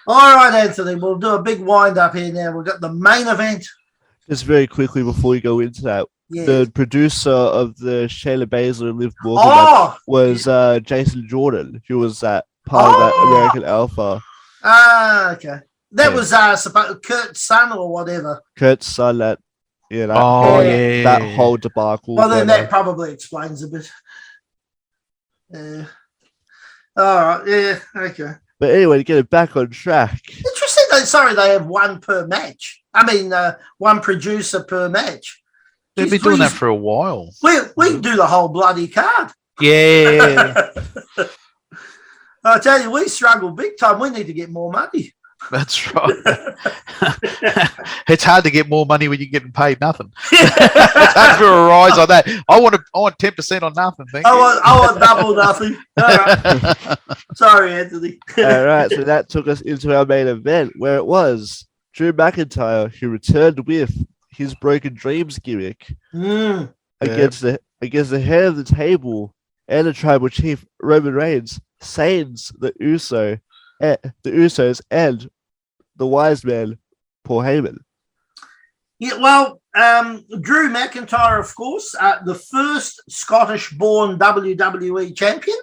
All right, Anthony, we'll do a big wind-up here now. We've got the main event. Just very quickly before we go into that, the producer of the Shayna Baszler and Liv Morgan match was Jason Jordan, who was part of that American Alpha. Okay. That was supposed Kurt's son or whatever. Kurt's son, that whole debacle. Well, then that probably explains a bit. All right, yeah, okay. But anyway, to get it back on track. Interesting. They have one per match. I mean, one producer per match. They've been doing that for a while. We can do the whole bloody card. Yeah. I tell you, we struggle big time. We need to get more money. That's right. It's hard to get more money when you're getting paid nothing. It's hard for a rise on that. I want 10% on nothing. I want double nothing. All right. Sorry, Anthony. All right, so that took us into our main event, where it was Drew McIntyre, who returned with his Broken Dreams gimmick against the head of the table and the tribal chief Roman Reigns, Saints, the Usos, and the wise man Paul Heyman. Yeah, well, Drew McIntyre, of course, the first Scottish-born WWE champion,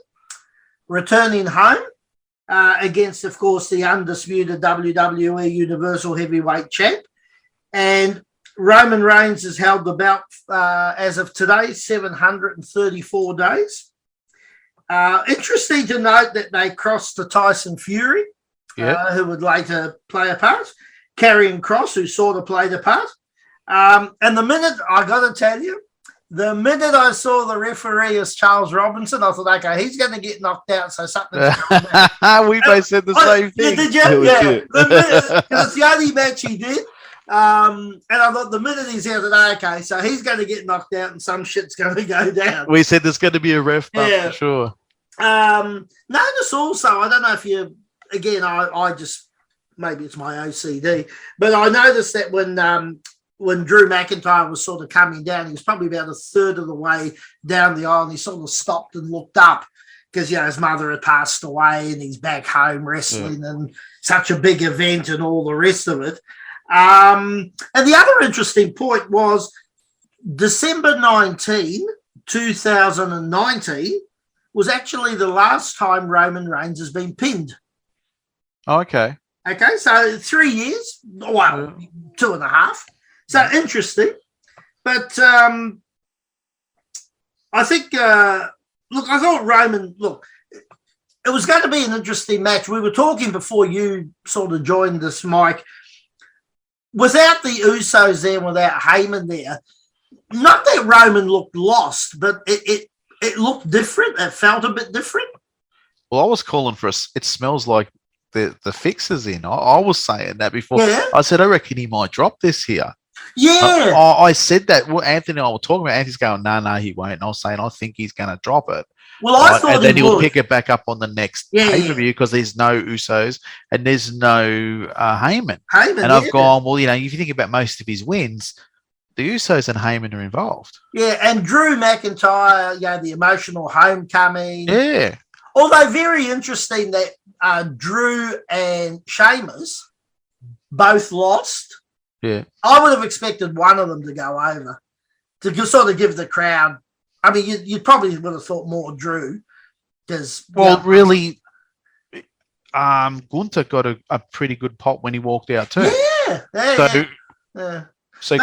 returning home against, of course, the undisputed WWE Universal Heavyweight Champ. And Roman Reigns has held the belt as of today, 734 days. Interesting to note that they crossed to Tyson Fury, who would later play a part, Karrion Kross, who sort of played a part. And the minute, I got to tell you, the minute I saw the referee as Charles Robinson, I thought, okay, he's going to get knocked out, so something's going on. We both said the same thing. Did you? Yeah. It's the only match he did. And I thought the minute he's out today, okay, so he's going to get knocked out and some shit's going to go down. We said there's going to be a ref bump for sure. Notice also, I don't know if you, again, I just, maybe it's my OCD, but I noticed that when Drew McIntyre was sort of coming down, he was probably about a third of the way down the aisle, and he sort of stopped and looked up because, his mother had passed away and he's back home wrestling and such a big event and all the rest of it. And the other interesting point was December 19, 2019 was actually the last time Roman Reigns has been pinned. Okay. Okay, so 3 years, well, 2.5. So interesting. But I think, I thought Roman, it was going to be an interesting match. We were talking before you sort of joined us, Mike. Without the Usos there, without Heyman there, not that Roman looked lost, but it looked different. It felt a bit different. Well, I was calling for it smells like the fixes in. I was saying that before. Yeah. I said, I reckon he might drop this here. Yeah. I said that. Well, Anthony and I were talking about. Anthony's going, no, he won't. And I was saying, I think he's going to drop it. Well, I thought, and then he'll pick it back up on the next pay-per-view because there's no Usos and there's no Heyman. And I've gone, well, if you think about most of his wins, the Usos and Heyman are involved. Yeah, and Drew McIntyre, the emotional homecoming. Yeah. Although very interesting that Drew and Sheamus both lost. Yeah. I would have expected one of them to go over to sort of give the crowd. I mean, you probably would have thought more Drew. Really, Gunther got a pretty good pop when he walked out too. So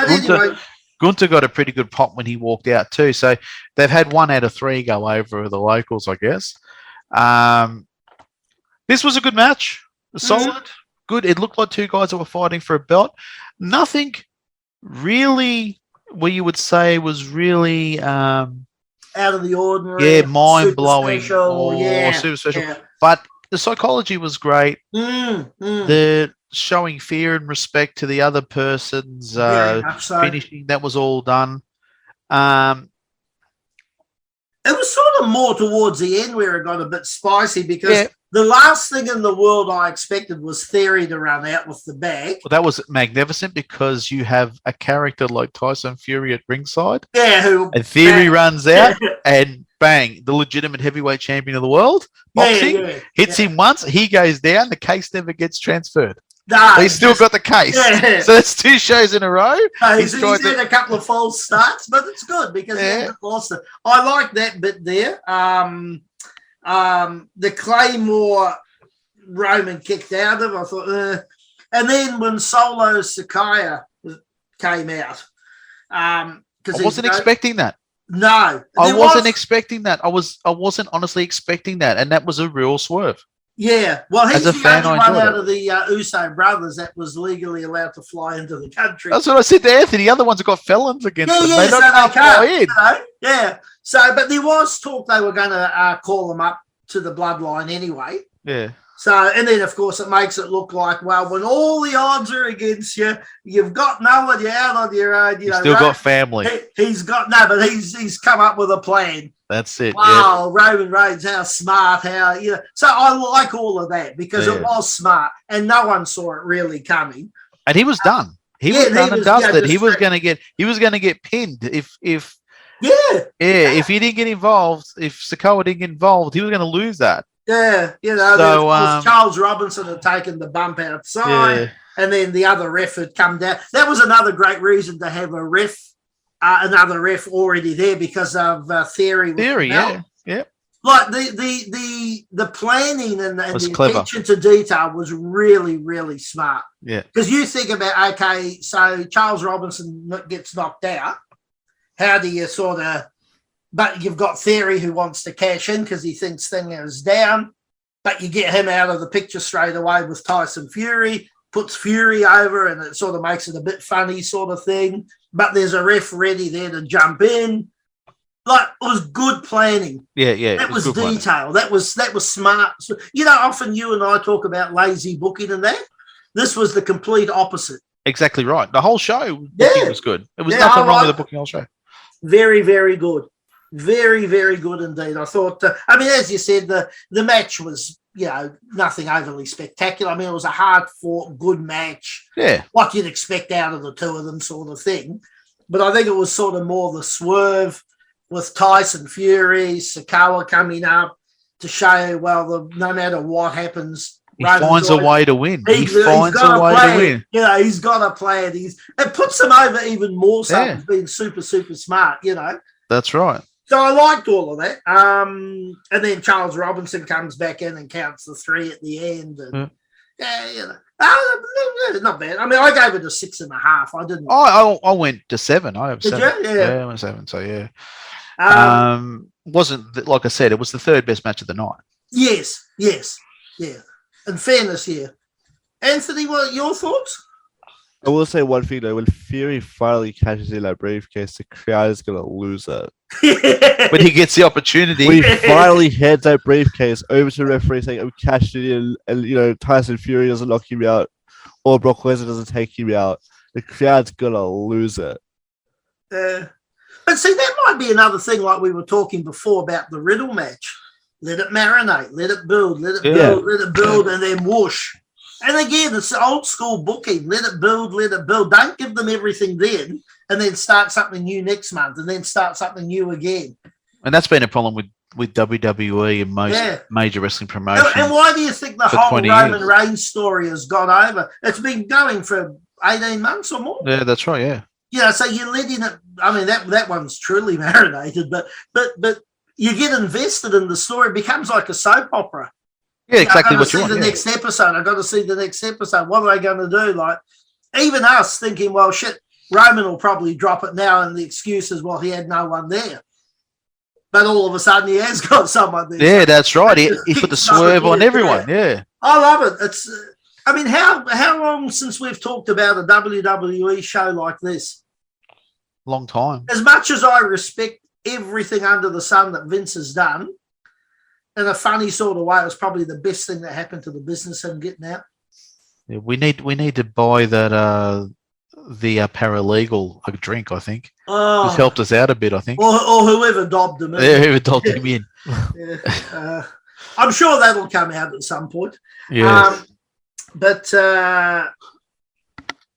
Gunther got a pretty good pop when he walked out too. So they've had 1 out of 3 go over the locals, I guess. This was a good match. Solid. Good. It looked like two guys that were fighting for a belt. Nothing really what you would say was really out of the ordinary. Yeah, mind-blowing. Super special. Yeah. But the psychology was great. The showing fear and respect to the other person's finishing, that was all done. It was sort of more towards the end where it got a bit spicy because the last thing in the world I expected was Theory to run out with the bag. Well, that was magnificent because you have a character like Tyson Fury at ringside. Yeah, and Theory runs out and bang, the legitimate heavyweight champion of the world, boxing, hits him once, he goes down, the case never gets transferred. No, he's still got the case. Yeah. So that's 2 shows in a row. No, he's had a couple of false starts, but it's good because he hasn't lost it. I like that bit there. The Claymore Roman kicked out of, I thought, and then when Solo Sikoa came out, I wasn't expecting that. No, I wasn't expecting that. I wasn't honestly expecting that, and that was a real swerve. Yeah, well, he's As a the fan, only I one enjoyed out of the Uso brothers that was legally allowed to fly into the country. That's what I said to Anthony. The other ones have got felons against them. Yeah, they can't fly in. You know? Yeah. So, but there was talk they were going to call them up to the bloodline anyway. Yeah. So, and then of course it makes it look like, well, when all the odds are against you, you've got no one, you're out on your own. You've still got family. He's come up with a plan. That's it. Wow, yeah. Roman Reigns, how smart, So I like all of that because it was smart, and no one saw it really coming. And he was done. He was done and dusted. He was going to get pinned if he didn't get involved. If Sikoa didn't get involved, he was going to lose that. Yeah, so, Charles Robinson had taken the bump outside, and then the other ref had come down. That was another great reason to have another ref already there because of Theory. Yeah. Like the planning and the clever. attention to detail was really, really smart. Yeah, because you think about, okay, so Charles Robinson gets knocked out. How do you but you've got Theory who wants to cash in because he thinks Stinger is down, but you get him out of the picture straight away with Tyson Fury, puts Fury over, and it sort of makes it a bit funny sort of thing. But there's a ref ready there to jump in. Like, it was good planning. Yeah. That was detail. That was smart. You know, often you and I talk about lazy booking and that. This was the complete opposite. Exactly right. The whole show booking was good. There was nothing wrong with the booking whole show. Very, very good. Very, very good indeed. I thought, as you said, the match was, nothing overly spectacular. I mean, it was a hard-fought, good match. Yeah. What you'd expect out of the two of them sort of thing. But I think it was sort of more the swerve with Tyson Fury, Sikoa coming up to show, no matter what happens, he finds a way to win. He finds a way to win. He's got a plan. It puts him over even more so as being super, super smart, That's right. So I liked all of that. And then Charles Robinson comes back in and counts the 3 at the end. And not bad. I mean, I gave it a 6.5. I didn't. I went to 7. I have 7. Did you? Yeah, I went 7. So yeah. Wasn't, like I said, it was the 3rd best match of the night. Yes. Yeah. In fairness here. Anthony, what are your thoughts? I will say one thing though, when Fury finally catches in that briefcase, the crowd is gonna lose it. When he gets the opportunity. When he finally hands that briefcase over to the referee saying, "I'm cashed it in," and Tyson Fury doesn't knock him out, or Brock Lesnar doesn't take him out, the crowd's gonna lose it. But see, that might be another thing, like we were talking before about the Riddle match. Let it marinate, let it build, let it build, and then whoosh. And again, it's old school booking. Let it build, let it build. Don't give them everything then and then start something new next month and then start something new again. And that's been a problem with WWE and most major wrestling promotions. And why do you think the whole Roman Reigns story has gone over? It's been going for 18 months or more. Yeah, that's right, So you're letting it, I mean, that one's truly marinated, but you get invested in the story. It becomes like a soap opera. Yeah, exactly what you want. I've got to see the next episode. I've got to see the next episode. What are they going to do? Like, even us thinking, well, shit, Roman will probably drop it now, and the excuse is, well, he had no one there. But all of a sudden, he has got someone there. Yeah, that's right. He put the swerve on everyone. Yeah, I love it. It's, how long since we've talked about a WWE show like this? Long time. As much as I respect everything under the sun that Vince has done, in a funny sort of way, it was probably the best thing that happened to the business and getting out. Yeah, we need to buy that the paralegal a drink. I think he's helped us out a bit. I think, or whoever dobbed him in. Yeah, whoever dobbed him in. I'm sure that'll come out at some point. Yeah,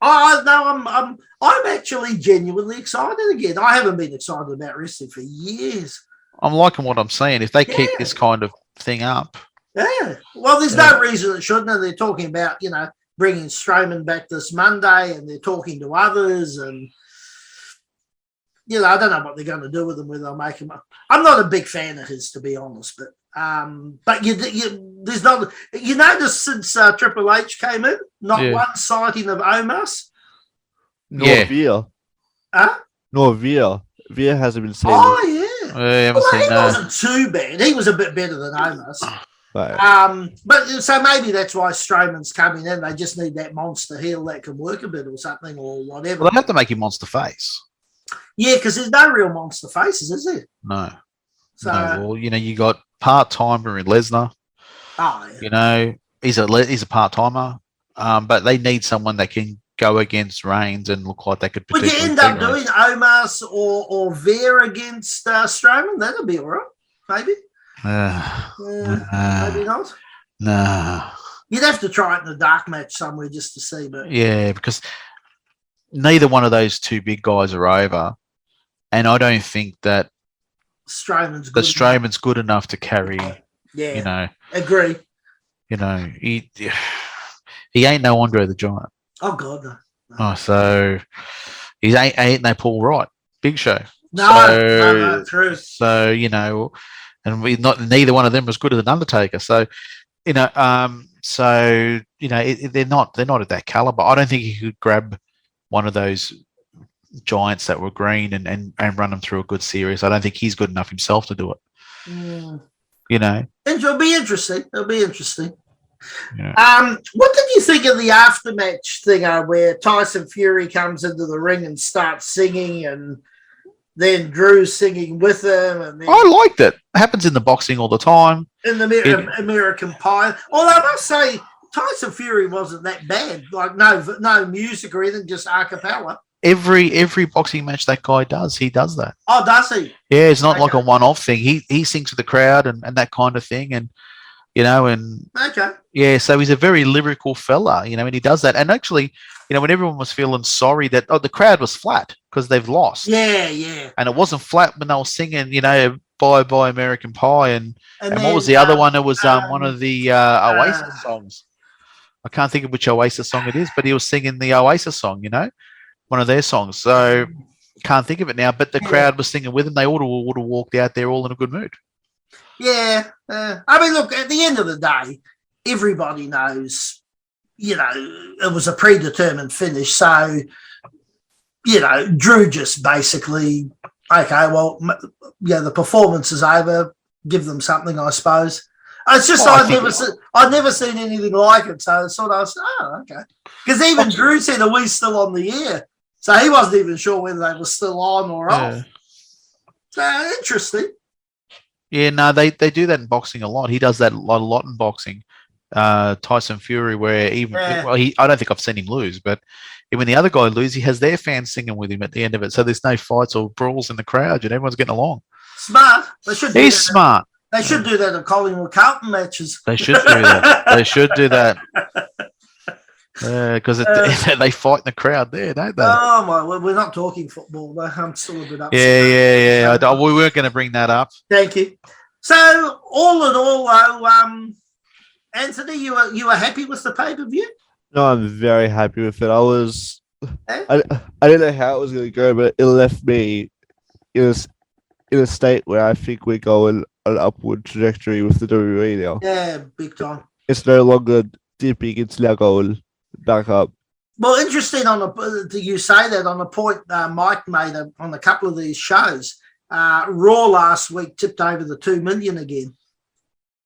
I'm actually genuinely excited again. I haven't been excited about wrestling for years. I'm liking what I'm seeing. If they keep this kind of thing up. Yeah. Well, there's no reason it shouldn't. And they're talking about, bringing Strowman back this Monday, and they're talking to others, and I don't know what they're going to do with him, whether they'll make him up. I'm not a big fan of his, to be honest, but there's not. You notice since Triple H came in, not one sighting of Omos. Nor Veer. Huh? Nor Veer. Veer hasn't been seen. Oh yeah. He wasn't too bad. He was a bit better than Omos. Right. But so maybe that's why Strowman's coming in. They just need that monster heel that can work a bit or something or whatever. Well, they have to make him monster face. Yeah, because there's no real monster faces, is there? No. So, no. Well, you got part-timer in Lesnar. Oh, yeah. He's a part-timer, but they need someone that can go against Reigns and look like they could potentially. Would you end up doing Omos or Veer against Strowman? That'd be all right, maybe. Maybe not. No. You'd have to try it in a dark match somewhere just to see. But yeah, because neither one of those two big guys are over, and I don't think that Strowman's good enough to carry. Yeah, agree. He ain't no Andre the Giant. Oh God, no. Oh, so he ain't no Paul Wright, Big Show. No, true. So and neither one of them was good as an Undertaker. So they're not at that caliber. I don't think he could grab one of those giants that were green and run them through a good series. I don't think he's good enough himself to do it. It'll be interesting. Yeah. What did you think of the aftermatch thing where Tyson Fury comes into the ring and starts singing, and then Drew's singing with him? And then I liked it. It happens in the boxing all the time. In the American Pie. Although I must say, Tyson Fury wasn't that bad. Like no music or anything, just a cappella. Every boxing match that guy does, he does that. Oh, does he? Yeah, it's not like a one-off thing. He sings to the crowd and that kind of thing, and yeah, so he's a very lyrical fella, and he does that. And actually, when everyone was feeling sorry that the crowd was flat because they've lost. Yeah. And it wasn't flat when they were singing, Bye Bye American Pie, and what was the other one? It was one of the Oasis songs. I can't think of which Oasis song it is, but he was singing the Oasis song, one of their songs. So can't think of it now, but the crowd was singing with him. They all would have walked out there all in a good mood. Yeah. I mean, look, at the end of the day, everybody knows, it was a predetermined finish. So, Drew just basically, okay, well, the performance is over. Give them something, I suppose. It's just I'd never seen anything like it. So it's sort of, okay. Because even Drew said, are we still on the air? So he wasn't even sure whether they were still on or off. So interesting. Yeah, no, they do that in boxing a lot. He does that a lot in boxing. Tyson Fury, where I don't think I've seen him lose, but when the other guy loses, he has their fans singing with him at the end of it. So there's no fights or brawls in the crowd, and everyone's getting along. Smart. He's smart. They should do that at Collingwood Carlton matches. They should do that. Because they fight in the crowd there, don't they? Oh my! We're not talking football, though. I'm still a bit upset. Yeah. We weren't going to bring that up. Thank you. So, all in all, though, Anthony, you were happy with the pay-per-view? No, I'm very happy with it. I didn't know how it was going to go, but it left me in a state where I think we're going an upward trajectory with the WWE now. Yeah, big time. It's no longer dipping, it's now going back up. Well, interesting you say that on the point Mike made on a couple of these shows. Raw last week tipped over the 2 million again.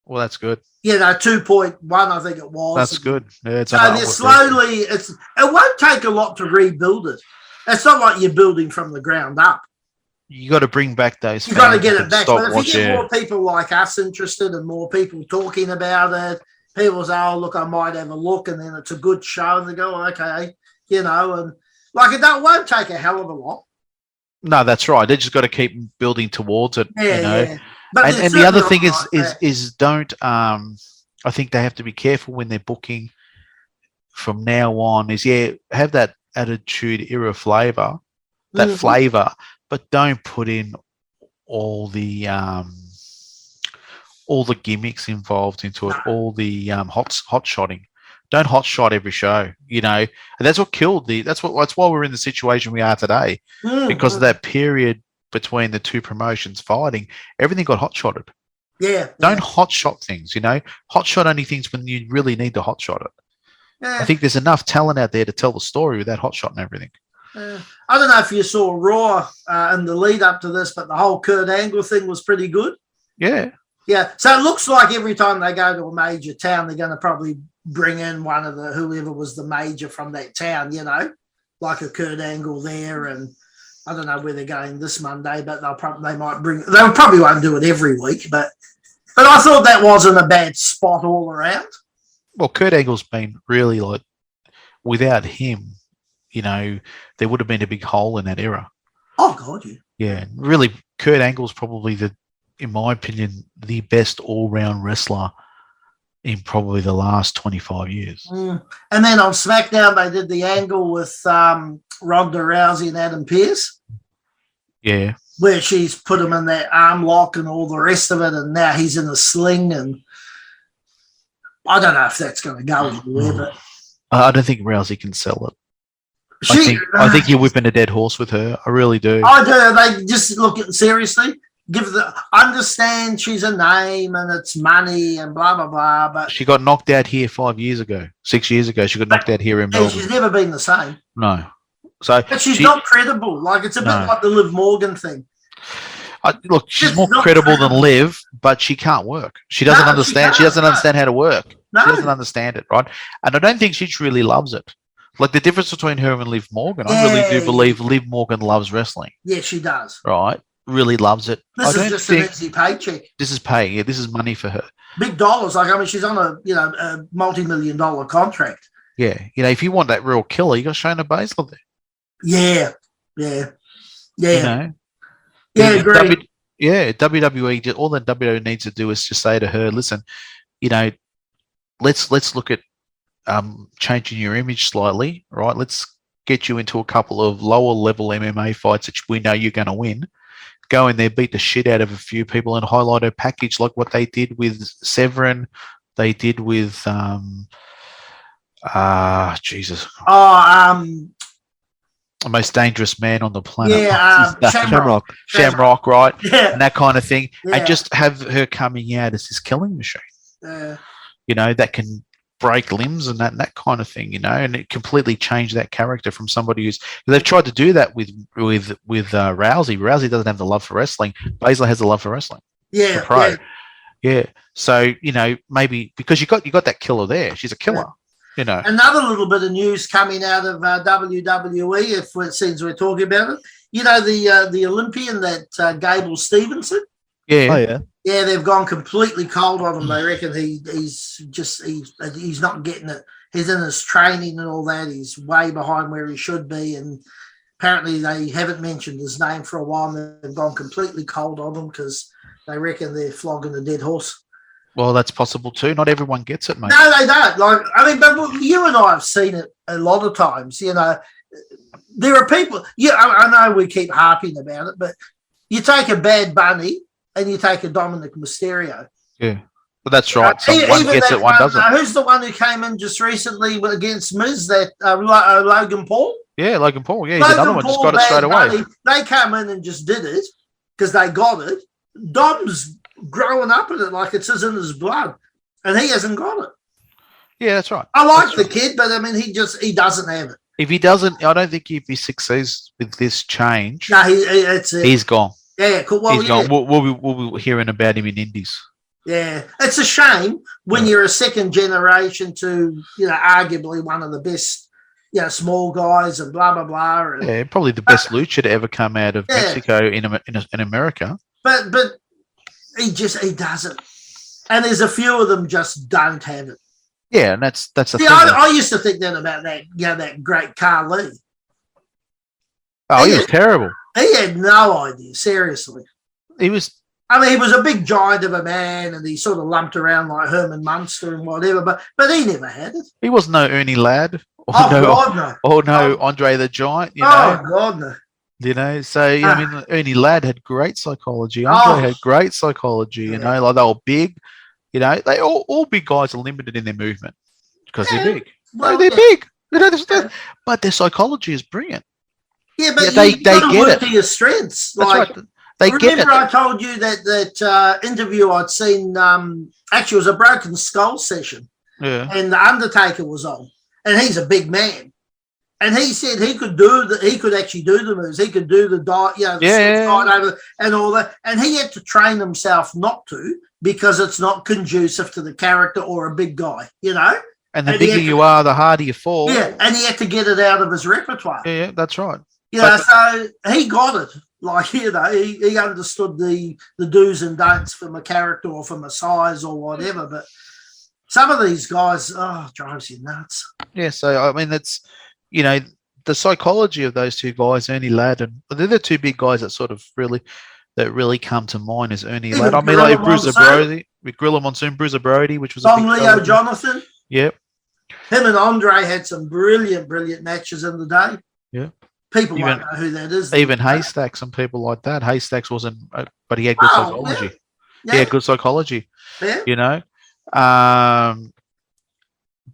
Well, that's good. 2.1, I think it was. That's good. Yeah, so they're slowly. It won't take a lot to rebuild it. It's not like you're building from the ground up. You got to bring back those. You got to get it back. But if you get more people like us interested and more people talking about it, people say, "Oh, look, I might have a look," and then it's a good show, and they go, "Okay," and like it won't take a hell of a lot. No, that's right. They just got to keep building towards it. Yeah. But and the other thing is don't. I think they have to be careful when they're booking from now on. Have that Attitude Era flavor, flavor, but don't put in all the gimmicks involved into it, all the hot shotting. Don't hot shot every show, you know. And that's what killed that's why we're in the situation we are today. Because of that period between the two promotions fighting, everything got hot shotted. Yeah. Don't hot shot things, you know. Hot shot only things when you really need to hot shot it. I think there's enough talent out there to tell the story without hot shot and everything. I don't know if you saw Raw in the lead up to this, but the whole Kurt Angle thing was pretty good. Yeah. Yeah. So it looks like every time they go to a major town, they're going to probably bring in one of whoever was the major from that town, you know, like a Kurt Angle there. And I don't know where they're going this Monday, but they probably won't do it every week, but I thought that wasn't a bad spot all around. Well, Kurt Angle's been really like, without him, you know, there would have been a big hole in that era. Oh, God, yeah. Yeah, really, Kurt Angle's probably in my opinion, the best all-round wrestler in probably the last 25 years. And then on SmackDown, they did the angle with Ronda Rousey and Adam Pearce. Yeah. Where she's put him in that arm lock and all the rest of it, and now he's in a sling, and I don't know if that's going to go anywhere, but I don't think Rousey can sell it. I think you're whipping a dead horse with her. I really do. I do. They just look at seriously. Understand she's a name and it's money and blah blah blah. But she got knocked out here 6 years ago. She got knocked out here in Melbourne. She's never been the same. No. But she's not credible. Like it's a bit like the Liv Morgan thing. Look, she's more credible than Liv, but she can't work. She doesn't understand. She doesn't understand how to work. No. She doesn't understand it, right? And I don't think she really loves it. Like the difference between her and Liv Morgan, I really do believe Liv Morgan loves wrestling. Yeah, she does. Right? Really loves it. This is just an easy paycheck. This is pay. Yeah, this is money for her. Big dollars. Like, I mean, she's on a multi-million-dollar contract. Yeah. You know, if you want that real killer, you got Shayna Baszler there. Yeah. You know? Yeah, agree. WWE, all that WWE needs to do is just say to her, listen, you know, let's look at changing your image slightly, right? Let's get you into a couple of lower level MMA fights that we know you're going to win. Go in there, beat the shit out of a few people and highlight her package like what they did with Severin. They did with Jesus. The most dangerous man on the planet. Yeah, Shamrock, right? Yeah. And that kind of thing. Yeah. And just have her coming out as this killing machine. You know, that can break limbs and that kind of thing, you know, and it completely changed that character from somebody who's... They've tried to do that with Rousey. Rousey doesn't have the love for wrestling. Baszler has the love for wrestling. Yeah. Yeah. So, you know, maybe because you got that killer there. She's a killer. Yeah. You know, another little bit of news coming out of WWE, if it seems we're talking about it. You know, the Olympian that Gable Stevenson. Yeah. Oh yeah. Yeah, they've gone completely cold on him. They reckon he's not getting it. He's in his training and all that. He's way behind where he should be, and apparently they haven't mentioned his name for a while. And they've gone completely cold on him because they reckon they're flogging a dead horse. Well, that's possible too. Not everyone gets it, mate. No, they don't. Like, I mean, but you and I have seen it a lot of times. You know, there are people. Yeah, I know we keep harping about it, but you take a Bad Bunny and you take a Dominic Mysterio. Yeah, but that's right. So one gets it, one doesn't. Who's the one who came in just recently against Miz? That Logan Paul. Yeah, Logan Paul. Yeah, he's another one. Just got it straight away. Bunny, they come in and just did it because they got it. Dom's growing up in it like it's in his blood, and he hasn't got it. Yeah, that's right. I like the kid, but I mean, he doesn't have it. If he doesn't, I don't think if he succeeds with this change, no, he's gone. Yeah, cool. Well, he's gone. We'll be hearing about him in Indies. Yeah, it's a shame when you're a second generation to, you know, arguably one of the best, you know, small guys and blah blah blah. And, yeah, probably the best lucha to ever come out of Mexico in America. But he doesn't, and there's a few of them just don't have it. Yeah, and that's the thing. I used to think that about that, you know, that great Carly. Oh, he was terrible. He had no idea, seriously. He was. I mean, he was a big giant of a man, and he sort of lumped around like Herman Munster and whatever, but he never had it. He was no Ernie Ladd. God, no. Or no Andre the Giant. You know? God, no. You know, so I mean, Ernie Ladd had great psychology. Andre had great psychology. You know, like they were big. You know, they all big guys are limited in their movement because they're big. Well, they're big. You know, but their psychology is brilliant. Yeah, but they get it. To your strengths. That's right. They get it. Remember, I told you that interview I'd seen. Actually, it was a Broken Skull session. Yeah. And the Undertaker was on, and he's a big man. And he said he could actually do the moves. He could do the side over and all that. And he had to train himself not to because it's not conducive to the character or a big guy, you know. And the bigger you are, the harder you fall. Yeah, and he had to get it out of his repertoire. Yeah, that's right. You know, so he got it. Like, you know, he understood the do's and don'ts from a character or from a size or whatever. But some of these guys, drives you nuts. Yeah, so I mean, that's, you know, the psychology of those two guys, Ernie Ladd, and they're the two big guys that sort of really come to mind is Ernie Ladd. I mean, like Bruiser Brody, with Gorilla Monsoon, Bruiser Brody, which was Tom Leo Jonathan. Yep. Him and Andre had some brilliant matches in the day. Yeah. People won't know who that is. Even Haystacks and people like that. Haystacks wasn't, but he had good psychology. Yeah. He had good psychology. Yeah. You know,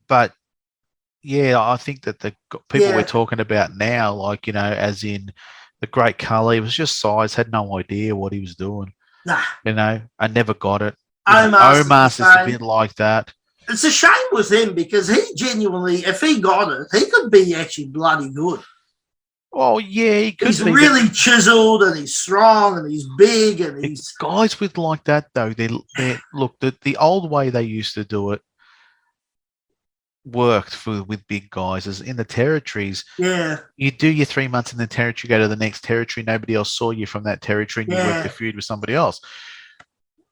but. Yeah, I think that the people we're talking about now, like, you know, as in the Great Khali, was just size, had no idea what he was doing. Nah. You know, I never got it. Omar's is a bit like that. It's a shame with him because he genuinely, if he got it, he could be actually bloody good. Oh, yeah, he could. He's really chiseled and he's strong and he's big and he's... Guys with like that, though, look, the old way they used to do it worked with big guys as in the territories. Yeah, you do your 3 months in the territory, go to the next territory, nobody else saw you from that territory, and you work the feud with somebody else,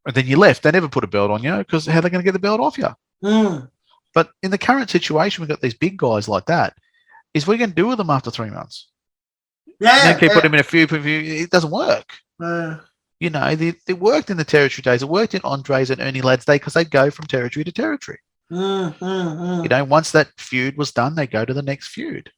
and then you left. They never put a belt on you because how are they going to get the belt off you? But in the current situation, we've got these big guys like that. Is what are you going to do with them after 3 months? And keep putting them in a feud. It doesn't work. You know, it worked in the territory days. It worked in Andre's and Ernie Ladd's day because they'd go from territory to territory. You know, once that feud was done, they go to the next feud.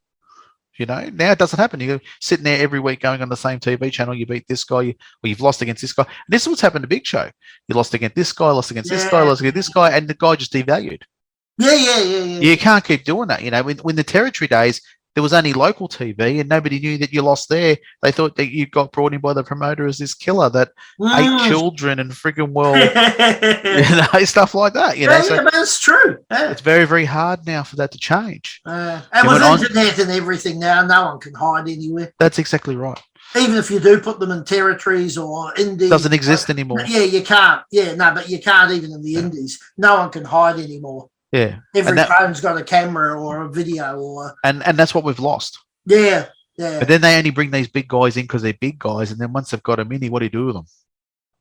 You know, now it doesn't happen. You're sitting there every week going on the same TV channel. You beat this guy, or you've lost against this guy. And this is what's happened to Big Show. You lost against this guy, lost against this guy, lost against this guy, and the guy just devalued. Yeah. You can't keep doing that. You know, when the territory days, there was only local TV and nobody knew that you lost there. They thought that you got brought in by the promoter as this killer that ate children and friggin' you know, stuff like that. You know, so but it's true. Yeah. It's very, very hard now for that to change. And with internet and everything now, no one can hide anywhere. That's exactly right. Even if you do put them in territories or indies. Doesn't exist anymore. Yeah, you can't. Yeah, no, but you can't even in the indies. No one can hide anymore. Yeah. Every phone's got a camera or a video or... And that's what we've lost. Yeah. But then they only bring these big guys in because they're big guys, and then once they've got them in, what do you do with them?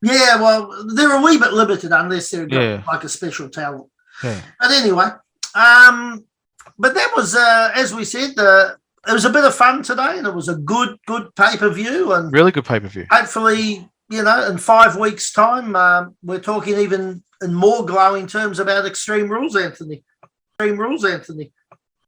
Yeah, well, they're a wee bit limited unless they've got like a special talent. Yeah. But anyway, but that was, as we said, it was a bit of fun today, and it was a good pay-per-view. And really good pay-per-view. Hopefully, you know, in 5 weeks' time, we're talking even in more glowing terms about Extreme Rules, Anthony. Extreme Rules, Anthony.